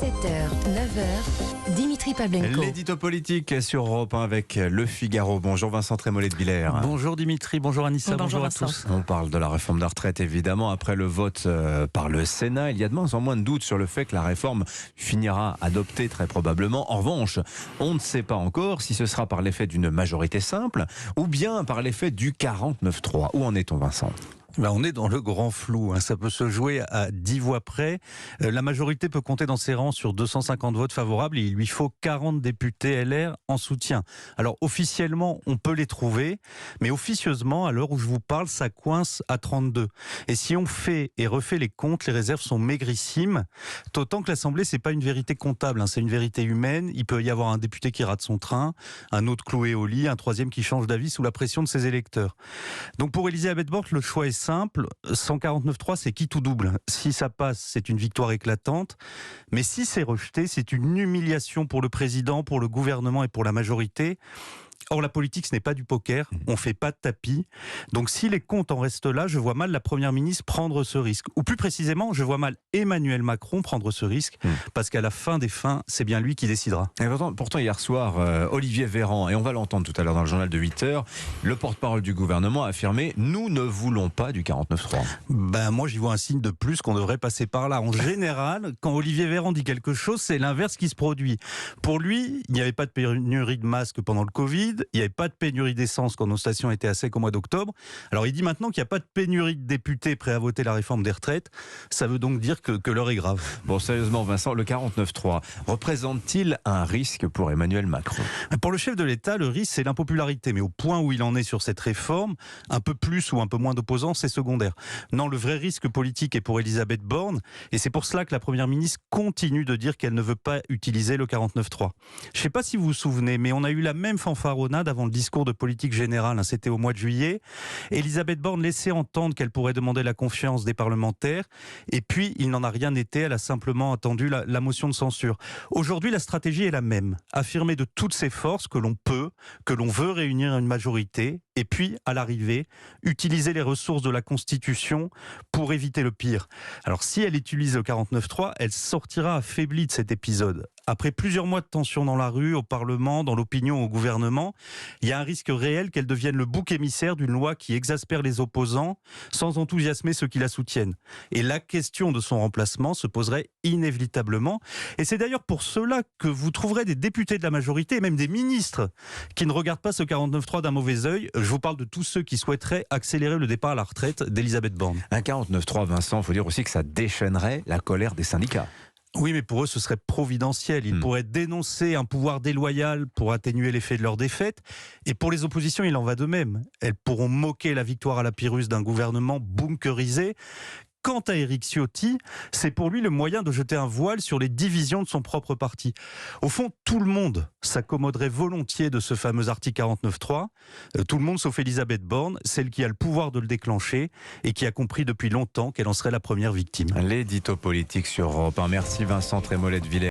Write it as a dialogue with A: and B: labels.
A: 7h, 9h, Dimitri Pavlenko.
B: L'édito politique sur Europe 1 avec Le Figaro. Bonjour Vincent Trémollet de Villers.
C: Bonjour Dimitri, bonjour Anissa, bonjour à tous.
B: On parle de la réforme de la retraite évidemment après le vote par le Sénat. Il y a de moins en moins de doutes sur le fait que la réforme finira adoptée très probablement. En revanche, on ne sait pas encore si ce sera par l'effet d'une majorité simple ou bien par l'effet du 49-3. Où en est-on, Vincent ?
C: On est dans le grand flou, ça peut se jouer à 10 voix près. La majorité peut compter dans ses rangs sur 250 votes favorables et il lui faut 40 députés LR en soutien. Alors officiellement, on peut les trouver, mais officieusement, à l'heure où je vous parle, ça coince à 32. Et si on fait et refait les comptes, les réserves sont maigrissimes, d'autant que l'Assemblée, c'est pas une vérité comptable, c'est une vérité humaine. Il peut y avoir un député qui rate son train, un autre cloué au lit, un troisième qui change d'avis sous la pression de ses électeurs. Donc pour Elisabeth Borne, le choix est simple, 149.3 c'est qui tout double. Si ça passe, c'est une victoire éclatante, mais si c'est rejeté, c'est une humiliation pour le président, pour le gouvernement et pour la majorité. Or, la politique, ce n'est pas du poker, on ne fait pas de tapis. Donc, si les comptes en restent là, je vois mal la Première ministre prendre ce risque. Ou plus précisément, je vois mal Emmanuel Macron prendre ce risque, parce qu'à la fin des fins, c'est bien lui qui décidera.
B: Et pourtant, hier soir, Olivier Véran, et on va l'entendre tout à l'heure dans le journal de 8h, le porte-parole du gouvernement a affirmé « Nous ne voulons pas du 49-3 ».
C: Moi, j'y vois un signe de plus qu'on devrait passer par là. En général, quand Olivier Véran dit quelque chose, c'est l'inverse qui se produit. Pour lui, il n'y avait pas de pénurie de masques pendant le Covid, il n'y avait pas de pénurie d'essence quand nos stations étaient à sec au mois d'octobre. Alors il dit maintenant qu'il n'y a pas de pénurie de députés prêts à voter la réforme des retraites. Ça veut donc dire que l'heure est grave.
B: Bon, sérieusement Vincent, le 49-3 représente-t-il un risque pour Emmanuel Macron ?
C: Pour le chef de l'État, le risque c'est l'impopularité. Mais au point où il en est sur cette réforme, un peu plus ou un peu moins d'opposants, c'est secondaire. Non, le vrai risque politique est pour Elisabeth Borne. Et c'est pour cela que la Première ministre continue de dire qu'elle ne veut pas utiliser le 49-3. Je ne sais pas si vous vous souvenez, mais on a eu la même fanfaronnade avant le discours de politique générale, c'était au mois de juillet. Elisabeth Borne laissait entendre qu'elle pourrait demander la confiance des parlementaires, et puis il n'en a rien été, elle a simplement attendu la motion de censure. Aujourd'hui, la stratégie est la même, affirmer de toutes ses forces que l'on peut, que l'on veut réunir une majorité, et puis, à l'arrivée, utiliser les ressources de la Constitution pour éviter le pire. Alors si elle utilise le 49.3, elle sortira affaiblie de cet épisode. Après plusieurs mois de tension dans la rue, au Parlement, dans l'opinion, au gouvernement, il y a un risque réel qu'elle devienne le bouc émissaire d'une loi qui exaspère les opposants sans enthousiasmer ceux qui la soutiennent. Et la question de son remplacement se poserait inévitablement. Et c'est d'ailleurs pour cela que vous trouverez des députés de la majorité et même des ministres qui ne regardent pas ce 49.3 d'un mauvais œil. Je vous parle de tous ceux qui souhaiteraient accélérer le départ à la retraite d'Elisabeth Borne.
B: Un 49-3, Vincent, il faut dire aussi que ça déchaînerait la colère des syndicats.
C: Oui, mais pour eux, ce serait providentiel. Ils pourraient dénoncer un pouvoir déloyal pour atténuer l'effet de leur défaite. Et pour les oppositions, il en va de même. Elles pourront moquer la victoire à la Pyrrhus d'un gouvernement bunkerisé. Quant à Éric Ciotti, c'est pour lui le moyen de jeter un voile sur les divisions de son propre parti. Au fond, tout le monde s'accommoderait volontiers de ce fameux article 49.3. Tout le monde sauf Elisabeth Borne, celle qui a le pouvoir de le déclencher et qui a compris depuis longtemps qu'elle en serait la première victime.
B: L'édito politique sur Europe 1. Merci Vincent Trémollet de Villers.